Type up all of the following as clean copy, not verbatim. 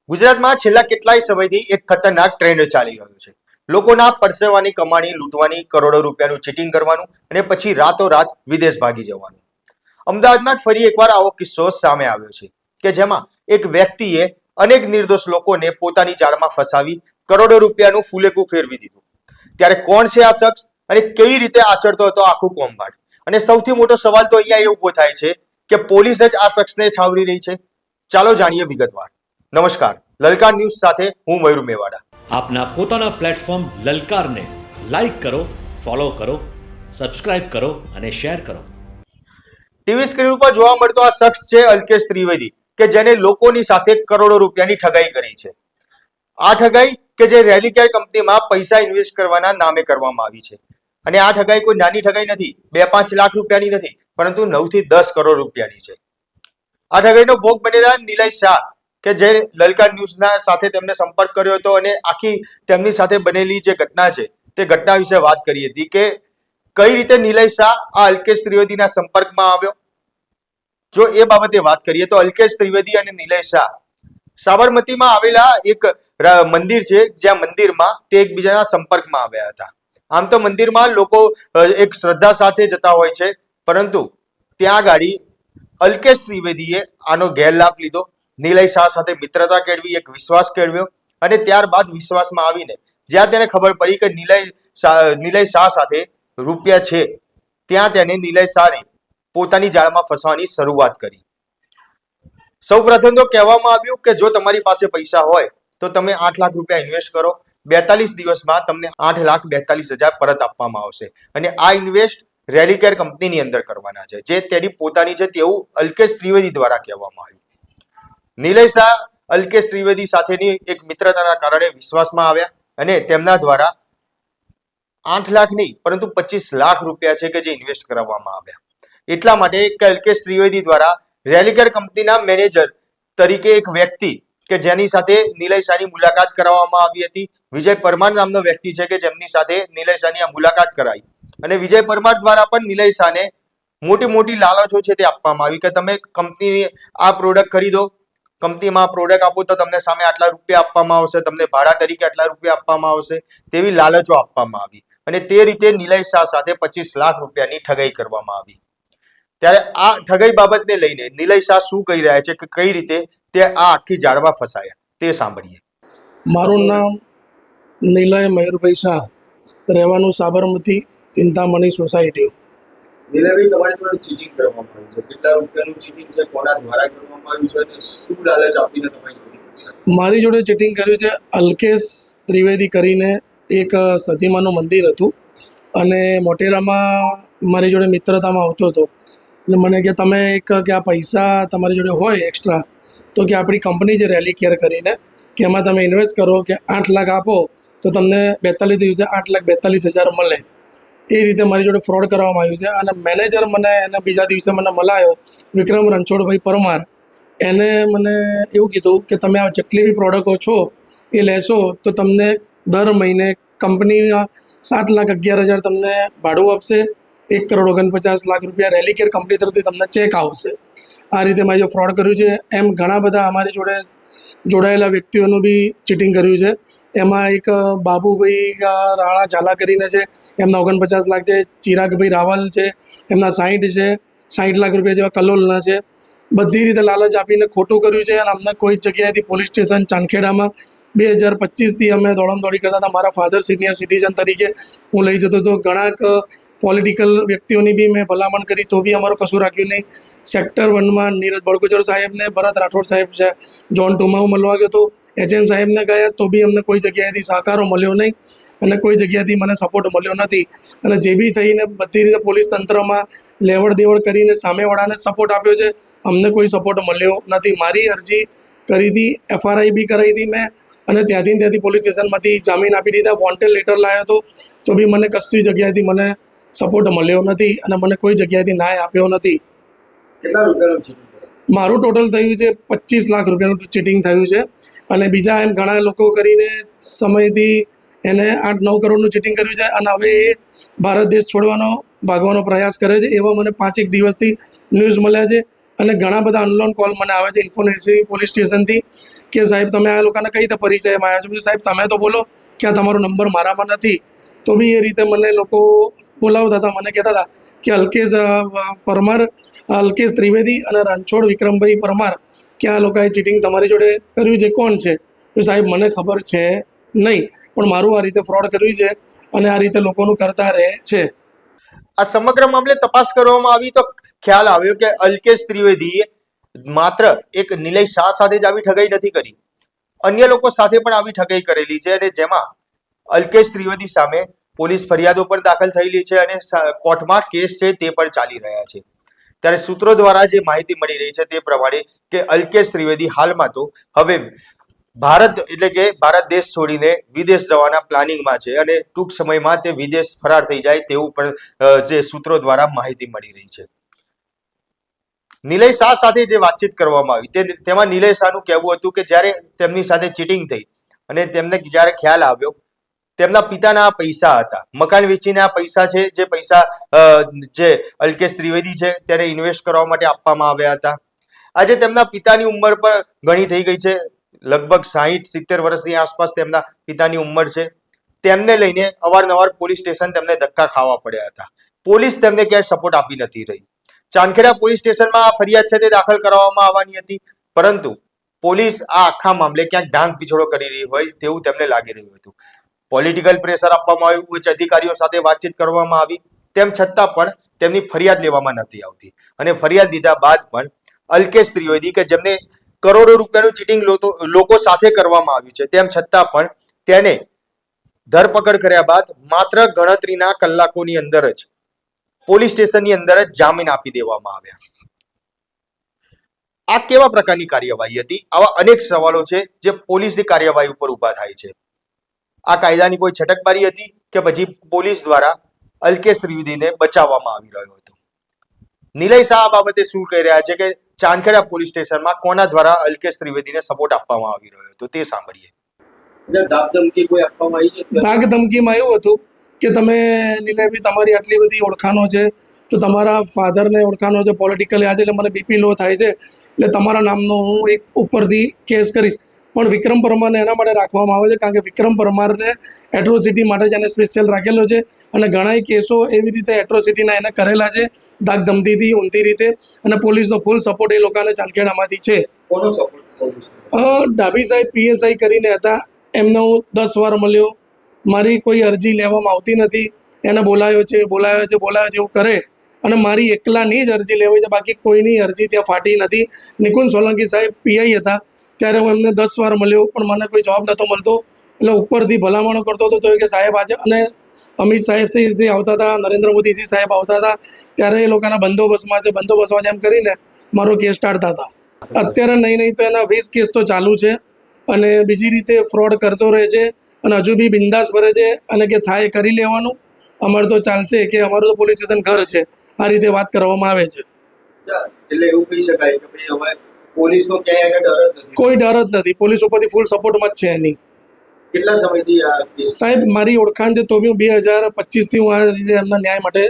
ગુજરાતમાં છેલ્લા કેટલાય સમયથી એક ખતરનાક ટ્રેન્ડ ચાલી રહ્યો છે. લોકોના પરસેવાની કમાણી લૂંટવાની, કરોડો રૂપિયાનું ચીટિંગ કરવાનું અને પછી રાતોરાત વિદેશ ભાગી જવાનું. અમદાવાદમાં ફરી એકવાર આવો કિસ્સો સામે આવ્યો છે કે જેમાં એક વ્યક્તિએ અનેક નિર્દોષ લોકોને પોતાની જાળમાં ફસાવી કરોડો રૂપિયાનું ફૂલેકું ફેરવી દીધું. ત્યારે કોણ છે આ શખ્સ અને કેવી રીતે આચરતો હતો આખું કૌભાંડ? અને સૌથી મોટો સવાલ તો અહીંયા એ ઉભો થાય છે કે પોલીસ જ આ શખ્સને છાવરી રહી છે. ચાલો જાણીએ વિગતવાર. નમસ્કાર, લલકાર ન્યૂઝ સાથે હું મયુર મેવાડા. આપના પોતાના પ્લેટફોર્મ લલકારને લાઈક કરો, ફોલો કરો, સબસ્ક્રાઇબ કરો અને શેર કરો. ટીવી સ્ક્રીન ઉપર જોવા મળતો આ શખ્સ છે અલ્કેશ ત્રિવેદી, કે જેને લોકોની સાથે કરોડો રૂપિયાની ઠગાઈ કરી છે. આ ઠગાઈ કે જે રેલિકેર કંપનીમાં પૈસા ઇન્વેસ્ટ કરવાના નામે કરવામાં આવી છે. અને આ ઠગાઈ કોઈ નાની ઠગાઈ નથી, 2-5 લાખ રૂપિયાની નથી, પરંતુ 9 થી 10 કરોડ રૂપિયાની છે. આ ઠગાઈનો ભોગ બનેલા નિલય શાહ, કે જે લલકાર ન્યૂઝના સાથે તેમને સંપર્ક કર્યો હતો અને આખી તેમની સાથે બનેલી જે ઘટના છે તે ઘટના વિશે વાત કરી હતી કે કઈ રીતે નિલય શાહ આ અલ્કેશ ત્રિવેદીના સંપર્કમાં આવ્યો. જો એ બાબતે વાત કરીએ તો અલ્કેશ ત્રિવેદી અને નિલય શાહ સાબરમતીમાં આવેલા એક મંદિર છે, જ્યાં મંદિરમાં તે એકબીજાના સંપર્કમાં આવ્યા હતા. આમ તો મંદિરમાં લોકો એક શ્રદ્ધા સાથે જતા હોય છે, પરંતુ ત્યાં ગાડી અલ્કેશ ત્રિવેદીએ આનો ગેરલાભ લીધો. નિલય શાહ સાથે મિત્રતા કેળવી, એક વિશ્વાસ કેળવ્યો અને ત્યારબાદ વિશ્વાસમાં આવીને જ્યાં તેને ખબર પડી કે નિલય શાહ સાથે રૂપિયા છે, ત્યાં તેને નિલય શાહને પોતાની જાળમાં ફસવાની શરૂઆત કરી. સૌપ્રથમ તો કહેવામાં આવ્યું કે જો તમારી પાસે પૈસા હોય તો તમે 8 લાખ રૂપિયા ઇન્વેસ્ટ કરો, 42 દિવસમાં તમને 8,42,000 પરત આપવામાં આવશે અને આ ઇન્વેસ્ટ રેલિકેર કંપનીની અંદર કરવાના છે, જે તેની પોતાની છે તેવું અલ્કેશ ત્રિવેદી દ્વારા કહેવામાં આવ્યું. નિલય શાહ અલ્કેશ ત્રિવેદી સાથેની એક મિત્રતાના કારણે વિશ્વાસમાં આવ્યા અને તેમના દ્વારા 8 લાખ નહીં પરંતુ 25 લાખ રૂપિયા છે કે જે ઇન્વેસ્ટ કરવામાં આવ્યા. એટલા માટે કે અલ્કેશ ત્રિવેદી દ્વારા રેલિકેર કંપનીના મેનેજર તરીકે એક વ્યક્તિ કે જેની સાથે નિલય શાહની મુલાકાત કરાવવામાં આવી હતી, વિજય પરમાર નામનો વ્યક્તિ છે કે જેમની સાથે નિલય શાહની આ મુલાકાત કરાઈ અને વિજય પરમાર દ્વારા પણ નિલય શાહને મોટી મોટી લાલચો છે તે આપવામાં આવી કે તમે કંપનીની આ પ્રોડક્ટ ખરીદો, કંપનીમાં પ્રોડક્ટ આપો તો તમને સામે આટલા રૂપિયા આપવામાં આવશે, તમને ભાડા તરીકે આટલા રૂપિયા આપવામાં આવશે, તેવી લાલચો આપવામાં આવી અને તે રીતે નિલય શાહ સાથે 25 લાખ રૂપિયાની ઠગાઈ કરવામાં આવી. ત્યારે આ ઠગાઈ બાબતને લઈને નિલય શાહ શું કહી રહ્યા છે કે કઈ રીતે તે આ આખી જાળમાં ફસાયા તે સાંભળીએ. મારું નામ નિલય મયુરભાઈ શાહ, રહેવાનું સાબરમતી ચિંતામણી સોસાયટી. નિલયભાઈ, તમારી પર ચીટિંગ કરવામાં આવ્યું છે. કેટલા રૂપિયાનું ચીટિંગ છે, કોના દ્વારા કરવામાં આવ્યું છે અને શું લાલચ આપીને તમારી મારી જોડે ચીટિંગ કર્યું છે. અલ્કેશ ત્રિવેદી કરીને એક સતીમાનું મંદિર હતું અને મોટેરામાં મારી જોડે મિત્રતામાં આવતો હતો. એટલે મને કે તમે કે આ પૈસા તમારી જોડે હોય એક્સ્ટ્રા તો કે આપણી કંપની જે રેલિકેર કરીને કે એમાં તમે ઇન્વેસ્ટ કરો કે 8 લાખ આપો તો તમને 42 દિવસે 8,42,000 મળે. એ રીતે મારી જોડે ફ્રોડ કરવામાં આવ્યું છે. અને મેનેજર મને એના બીજા દિવસે મને મળાયો, વિક્રમ રણછોડભાઈ પરમાર. એને મને એવું કીધું કે તમે આ જેટલી બી પ્રોડક્ટો છો એ લેશો તો તમને દર મહિને કંપની 7,11,000 તમને ભાડું આપશે, 1,49,00,000 રૂપિયા રેલિકેર કંપની તરફથી તમને ચેક આવશે. આ રીતે મેં જો ફ્રોડ કર્યું છે. એમ ઘણા બધા અમારી જોડે જોડાયેલા વ્યક્તિઓનું બી ચીટિંગ કર્યું છે. એમાં એક બાબુભાઈ રાણા ઝાલા કરીને છે, એમના 49 લાખ છે. ચિરાગભાઈ રાવલ છે, એમના 60 છે. 60 લાખ રૂપિયા જેવા કલોલના છે. બધી રીતે લાલચ આપીને ખોટું કર્યું છે. અને અમને કોઈ જગ્યાએથી પોલીસ સ્ટેશન ચાંદખેડામાં 2025થી અમે દોડમદોડી કરતા હતા. મારા ફાધર સિનિયર સિટીઝન તરીકે હું લઈ જતો હતો. ઘણા પોલિટિકલ વ્યક્તિઓની બી મેં ભલામણ કરી તો બી અમારો કશું રાખ્યું નહીં. સેક્ટર 1માં નીરજ બળગુજર સાહેબને, ભરત રાઠોડ સાહેબ છે, જોન 2માં હું મળવા ગયો હતો. HM સાહેબને ગયા તો બી અમને કોઈ જગ્યાએથી સહકારો મળ્યો નહીં અને કોઈ જગ્યાએથી મને સપોર્ટ મળ્યો નથી. અને જે બી થઈને બધી રીતે પોલીસ તંત્રમાં લેવડ દેવડ કરીને સામેવાળાને સપોર્ટ આપ્યો છે, અમને કોઈ સપોર્ટ મળ્યો નથી. મારી અરજી કરી હતી, FRI બી કરાવી હતી મેં અને ત્યાંથી પોલીસ સ્ટેશનમાંથી જામીન આપી દીધા. વોન્ટેડ લેટર લાવ્યો હતો તો બી મને કશી જગ્યાએથી મને સપોર્ટ મળ્યો નથી અને મને કોઈ જગ્યાએથી ન્યાય આપ્યો નથી. કેટલા રૂપિયાનું ચીટિંગ? મારું ટોટલ થયું છે 25 લાખ રૂપિયાનું ચીટિંગ થયું છે. અને બીજા એમ ઘણા લોકો કરીને સમયથી એને 8-9 કરોડનું ચીટિંગ કર્યું છે. અને હવે એ ભારત દેશ છોડવાનો ભાગવાનો પ્રયાસ કરે છે. એવા મને 5 દિવસથી ન્યૂઝ મળ્યા છે અને ઘણા બધા અનલોન કોલ મને આવે છે ઇન્ફોર્મેશન પોલીસ સ્ટેશનથી કે સાહેબ તમે આ લોકોને કઈ રીતે પરિચયમાં આવ્યા છો. મેં કીધું, સાહેબ તમે તો બોલો કે આ તમારો નંબર મારામાં નથી. તો બી એ રીતે મને લોકો બોલાવતા હતા, મને કહેતા હતા કે અલ્કેશ પરમાર, અલ્કેશ ત્રિવેદી અને રણછોડ વિક્રમભાઈ પરમાર કે આ લોકોએ ચીટિંગ તમારી જોડે કર્યું છે, કોણ છે? તો સાહેબ મને ખબર છે નહીં, પણ મારું આ રીતે ફ્રોડ કર્યું છે અને આ રીતે લોકોનું કરતા રહે છે. આ સમગ્ર મામલે તપાસ કરવામાં આવી તો ખ્યાલ આવ્યો કે અલ્કેશ ત્રિવેદીએ માત્ર એક નિલય શાહ સાથે જ આવી ઠગાઈ નથી કરી, અન્ય લોકો સાથે પણ આવી ઠગાઈ કરેલી છે, અને જેમાં અલ્કેશ ત્રિવેદી સામે પોલીસ ફરિયાદો પણ દાખલ થયેલી છે અને કોર્ટમાં કેસ છે તે પણ ચાલી રહ્યા છે. ત્યારે સૂત્રો દ્વારા જે માહિતી મળી રહી છે તે પ્રમાણે કે અલ્કેશ ત્રિવેદી હાલમાં તો હવે ભારત એટલે કે ભારત દેશ છોડીને વિદેશ જવાના પ્લાનિંગમાં છે અને ટૂંક સમયમાં તે વિદેશ ફરાર થઈ જાય તેવું પણ જે સૂત્રો દ્વારા માહિતી મળી રહી છે. નિલય શાહ સાથે જે વાતચીત કરવામાં આવી તેમાં નિલય શાહનું કહેવું હતું કે જ્યારે તેમની સાથે ચીટિંગ થઈ અને તેમને જ્યારે ખ્યાલ આવ્યો, તેમના પિતાના પૈસા હતા, મકાન વેચીને આ પૈસા છે, જે પૈસા જે અલ્કેશ ત્રિવેદી છે તેને ઇન્વેસ્ટ કરવા માટે આપવામાં આવ્યા હતા. આજે તેમના પિતાની ઉંમર પણ ઘણી થઈ ગઈ છે, લગભગ 60-70 વર્ષની આસપાસ તેમના પિતાની ઉંમર છે. તેમને લઈને અવારનવાર પોલીસ સ્ટેશન તેમને ધક્કા ખાવા પડ્યા હતા. પોલીસ તેમને ક્યાંય સપોર્ટ આપી નથી રહી. ચાંદખેડા પોલીસ સ્ટેશનમાં આ ફરિયાદ છે તે દાખલ કરવામાં આવવાની હતી, પરંતુ પોલીસ આ આખા મામલે ક્યાંક ઢાંગ પીછોડો કરી રહી હોય તેવું તેમને લાગી રહ્યું હતું. પોલિટિકલ પ્રેશર આપવામાં આવ્યું, ઉચ્ચ અધિકારીઓ સાથે વાતચીત કરવામાં આવી, તેમ છતાં પણ તેમની ફરિયાદ લેવામાં નથી આવતી. અને ફરિયાદ લીધા બાદ પણ અલ્કેશ ત્રિવેદી કે જેમને કરોડો રૂપિયાનું ચીટિંગ લોકો સાથે કરવામાં આવ્યું છે, તેમ છતાં પણ તેને ધરપકડ કર્યા બાદ માત્ર ગણતરીના કલાકોની અંદર જ પોલીસ સ્ટેશનની અંદર જ જામીન આપી દેવામાં આવ્યા. આ કેવા પ્રકારની કાર્યવાહી હતી? આવા અનેક સવાલો છે જે પોલીસની કાર્યવાહી ઉપર ઉભા થાય છે. આ કાયદાની કોઈ છટકબારી હતી કે પછી પોલીસ દ્વારા અલ્કેશ ત્રિવેદીને બચાવવામાં આવી રહ્યો હતો? નિલય શાહ આ બાબતે શું કહી રહ્યા છે કે ચાંદખેડા પોલીસ સ્ટેશનમાં કોના દ્વારા અલ્કેશ ત્રિવેદીને સપોર્ટ આપવામાં આવી રહ્યો હતો તે સાંભળીએ. ધાક ધમકી કોઈ આપવામાં આવી છે? ધાક ધમકીમાં એવું હતું કે તમે નિલયભાઈ તમારી આટલી બધી ઓળખાણો છે, તો તમારા ફાધરને ઓળખાણો છે પોલિટિકલી, આજે એટલે મને બીપી લો થાય છે, એટલે તમારા નામનો હું એક ઉપરથી કેસ કરીશ. પણ વિક્રમ પરમારને એના માટે રાખવામાં આવે છે કારણ કે વિક્રમ પરમારને એટ્રોસિટી માટે જ એને સ્પેશિયલ રાખેલો છે અને ઘણા કેસો એવી રીતે એટ્રોસિટીના એને કરેલા છે, ધાક ધમકીથી, ઊંધી રીતે, અને પોલીસનો ફૂલ સપોર્ટ એ લોકોને ચાંદખેડામાંથી છે. કોનો સપોર્ટ? ડાભી સાહેબ પીએસઆઈ કરીને હતા, એમને હું 10 વાર મળ્યો, મારી કોઈ અરજી લેવામાં આવતી નથી, એને બોલાવ્યો છે એવું કરે અને મારી એકલાની જ અરજી લેવાય છે, બાકી કોઈની અરજી ત્યાં ફાટી નથી. નિકુંજ સોલંકી સાહેબ પીઆઈ હતા ત્યારે હું એમને 10 વાર મળ્યો, પણ મને કોઈ જવાબ નહોતો મળતો. એટલે ઉપરથી ભલામણો કરતો હતો તો કે સાહેબ આજે, અને અમિત સાહેબ શ્રી આવતા હતા, નરેન્દ્ર મોદીજી સાહેબ આવતા હતા, ત્યારે એ લોકોના બંદોબસ્તમાં એમ કરીને મારો કેસ ટાળતા હતા. અત્યારે નહીં તો એના 20 કેસ તો ચાલુ છે અને બીજી રીતે ફ્રોડ કરતો રહે છે અને હજુ બી બિંદાસ ભરે છે અને કે થાય કરી લેવાનું, અમારે તો ચાલશે, કે અમારું તો પોલીસ સ્ટેશન ઘર છે, આ રીતે વાત કરવામાં આવે છે. એટલે એવું કહી શકાય કે ભાઈ હવે પોલીસનો ક્યાંય એને ડર જ નથી? કોઈ ડર જ નથી, પોલીસ ઉપરથી ફૂલ સપોર્ટમાં જ છે એની. કેટલા સમયથી આ કેસ? સાહેબ મારી ઓળખાણ છે તો બી હું 2025થી હું આ રીતે એમના ન્યાય માટે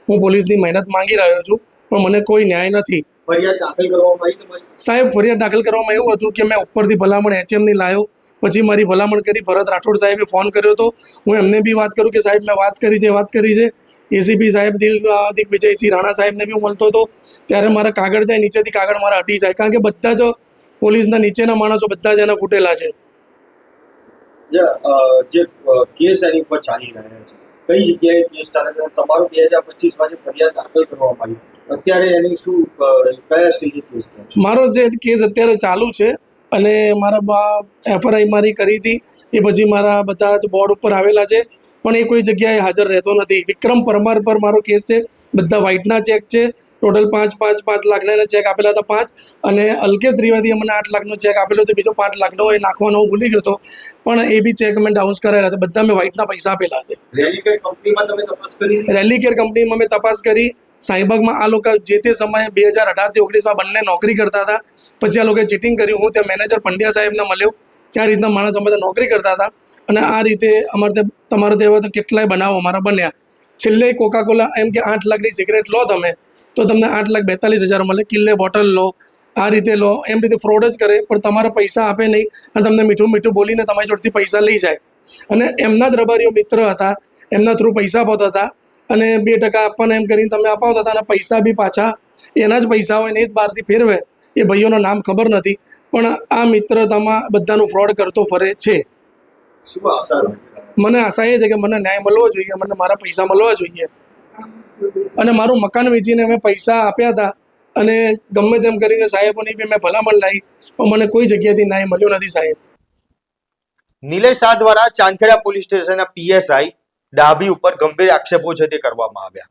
હું પોલીસની મહેનત માંગી રહ્યો છું, પણ મને કોઈ ન્યાય નથી. ફરિયાદ દાખલ કરવામાં આવી તમારી? સાહેબ ફરિયાદ દાખલ કરવામાં એવું હતું કે મેં ઉપરથી ભલામણ HMની લાવ્યો, પછી મારી ભલામણ કરી, ભરત રાઠોડ સાહેબે ફોન કર્યો હતો, હું એમને બી વાત કરું કે સાહેબ મેં વાત કરી છે. એસીપી સાહેબ દિગ્વિજયસિંહ રાણા સાહેબને બી હું મળતો હતો, ત્યારે મારા કાગળ જાય, નીચેથી કાગળ મારા હટી જાય, કારણ કે બધા જ પોલીસના નીચેના માણસો બધા જ એના ફૂટેલા છે. જે કેસ એની ઉપર ચાલી રહ્યા છે, કઈ જગ્યાએ કેસ ચાલે છે? તમારું 2025માં જે ફરિયાદ દાખલ કરવામાં આવી, અત્યારે એની શું કયા સ્ટેજે કેસ છે? મારો જે કેસ અત્યારે ચાલુ છે અને મારા FRI મારી કરી હતી, એ પછી મારા બધા જ બોર્ડ ઉપર આવેલા છે, પણ એ કોઈ જગ્યાએ હાજર રહેતો નથી. વિક્રમ પરમાર પર મારો કેસ છે, બધા વ્હાઇટના ચેક છે, ટોટલ 5 લાખના ચેક આપેલા હતા 5, અને અલ્કેશ ત્રિવેદીએ મને 8 લાખનો ચેક આપેલો છે, બીજો 5 લાખનો એ નાખવાનો હું ભૂલી ગયો હતો, પણ એ બી ચેક મેં ડાઉન્સ કરાયેલા છે, બધા મેં વ્હાઇટના પૈસા આપેલા છે. રેલિકેર કંપનીમાં તમે તપાસ કરી? રેલિકેર કંપનીમાં મેં તપાસ કરી. શાહીબાગમાં આ લોકો જે તે સમયે 2018થી 19માં બંને નોકરી કરતા હતા, પછી આ લોકોએ ચીટિંગ કર્યું. હું ત્યાં મેનેજર પંડ્યા સાહેબને મળ્યો કે આ રીતના માણસ અમે બધા નોકરી કરતા હતા અને આ રીતે અમારે ત્યાં તમારે ત્યાં તો કેટલાય બનાવો અમારા બન્યા. છેલ્લે કોકાકોલા એમ કે 8 લાખની સિગરેટ લો તમે, તો તમને 8,42,000 મળે, કિલ્લે બોટલ લો, આ રીતે લો, એમ રીતે ફ્રોડ જ કરે. પણ તમારા પૈસા આપે નહીં અને તમને મીઠું મીઠું બોલીને તમારી જોડેથી પૈસા લઈ જાય. અને એમના જ રબારીઓ મિત્ર હતા, એમના થ્રુ પૈસા અપાવતા હતા અને 2% આપવાના એમ કરીને તમે અપાવતા હતા અને પૈસા બી પાછા એના જ પૈસા હોય ને એ જ બહારથી ફેરવે. એ ભાઈઓના નામ ખબર નથી, પણ આ મિત્રતામાં બધાનું ફ્રોડ કરતો ફરે છે. શું આશા રાખે? મને આશા એ છે કે મને ન્યાય મળવો જોઈએ, મને મારા પૈસા મળવા જોઈએ. અને મારું મકાન વેચીને મેં પૈસા આપ્યા હતા અને ગમે તેમ કરીને સાહેબોની બી મેં ભલામણ લાવી, પણ મને કોઈ જગ્યાએથી ન્યાય મળ્યો નથી સાહેબ. નિલેશ શાહ દ્વારા ચાંદખેડા પોલીસ સ્ટેશનના પીએસઆઈ ડાભી ઉપર ગંભીર આક્ષેપો છે તે કરવામાં આવ્યા.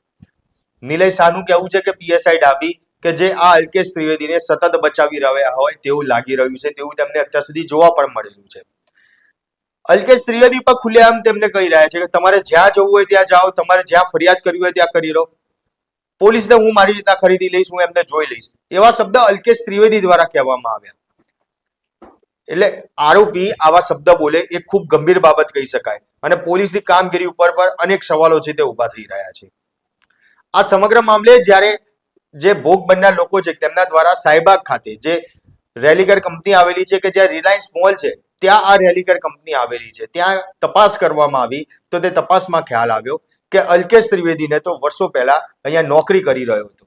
નિલેશ શાહનું કહેવું છે કે પીએસઆઈ ડાભી કે જે આ અલ્કેશ ત્રિવેદીને સતત બચાવી રહ્યા હોય તેવું લાગી રહ્યું છે, તેવું તેમને અત્યાર સુધી જોવા પણ મળેલું છે. અલ્કેશ ત્રિવેદી પર ખુલ્લેઆમ તેમને કહી રહ્યા છે કે તમારે જ્યાં જવું હોય ત્યાં જાઓ, તમારે જ્યાં ફરિયાદ કરવી હોય ત્યાં કરી લો, પોલીસને હું મારી રીતના ખરીદી લઈશ, હું એમને જોઈ લઈશ, એવા શબ્દ અલ્કેશ ત્રિવેદી દ્વારા કહેવામાં આવ્યા. એટલે આરોપી આવા શબ્દ બોલે એ ખૂબ ગંભીર બાબત કહી શકાય અને પોલીસની કામગીરી ઉપર પર અનેક સવાલો છે તે ઉભા થઈ રહ્યા છે. આ સમગ્ર મામલે જ્યારે જે ભોગ બનનાર લોકો છે તેમના દ્વારા સાયબાગ ખાતે જે રેલીગર કંપની આવેલી છે કે જ્યાં રિલાયન્સ મોલ છે ત્યાં આ રેલીગર કંપની આવેલી છે, ત્યાં તપાસ કરવામાં આવી તો તે તપાસમાં ખ્યાલ આવ્યો કે અલ્કેશ ત્રિવેદીને તો વર્ષો પહેલા અહીંયા નોકરી કરી રહ્યો હતો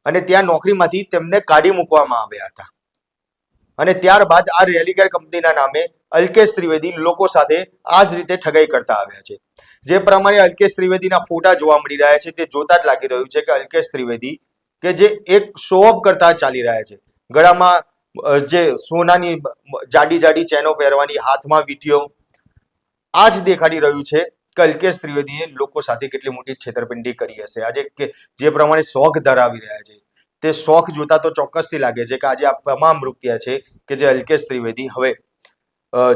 અને ત્યાં નોકરીમાંથી તેમને કાઢી મૂકવામાં આવ્યા હતા અને ત્યારબાદ આ રેલીગર કંપનીના નામે અલ્કેશ ત્રિવેદી લોકો સાથે આ જ રીતે ઠગાઈ કરતા આવ્યા છે. જે પ્રમાણે અલ્કેશ ત્રિવેદીના ફોટા જોવા મળી રહ્યા છે તે જોતા જ લાગી રહ્યું છે કે અલ્કેશ ત્રિવેદી કે જે એક શો ઓફ કરતા ચાલી રહ્યા છે, ગળામાં જે સોનાની જાડી જાડી ચેનો પહેરવાની, હાથમાં વીંટીઓ, આ જ દેખાડી રહ્યું છે કે અલ્કેશ ત્રિવેદીએ લોકો સાથે કેટલી મોટી છેતરપિંડી કરી હશે. આજે જે પ્રમાણે શોખ ધરાવી રહ્યા છે તે શોખ જોતા તો ચોક્કસથી લાગે છે કે આજે આ તમામ રૂપિયા છે કે જે અલ્કેશ ત્રિવેદી હવે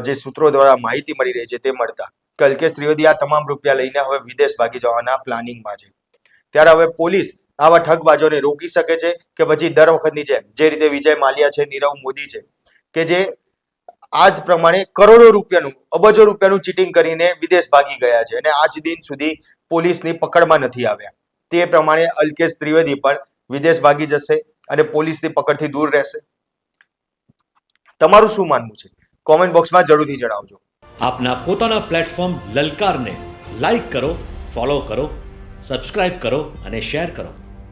જે સૂત્રો દ્વારા માહિતી મળી રહી છે તે મળતા કે અલ્કેશ ત્રિવેદી આ તમામ રૂપિયા લઈને હવે વિદેશ ભાગી જવાના પ્લાનિંગમાં છે. ત્યારે હવે પોલીસ આવા ઠગબાજોને રોકી શકે છે કે પછી દર વખતની જેમ જે રીતે વિજય માલ્યા છે, નીરવ મોદી છે કે જે આ જ પ્રમાણે કરોડો રૂપિયાનું, અબજો રૂપિયાનું ચીટિંગ કરીને વિદેશ ભાગી ગયા છે અને આજ દિન સુધી પોલીસની પકડમાં નથી આવ્યા. તે પ્રમાણે અલ્કેશ ત્રિવેદી પણ વિદેશ ભાગી જશે અને પોલીસની પકડથી દૂર રહેશે. તમારું શું માનવું છે? કોમેન્ટ બોક્સમાં જરૂરથી જણાવજો. આપના પોતાના પ્લેટફોર્મ લલકારને લાઈક કરો, ફોલો કરો, સબસ્ક્રાઇબ કરો અને શેર કરો.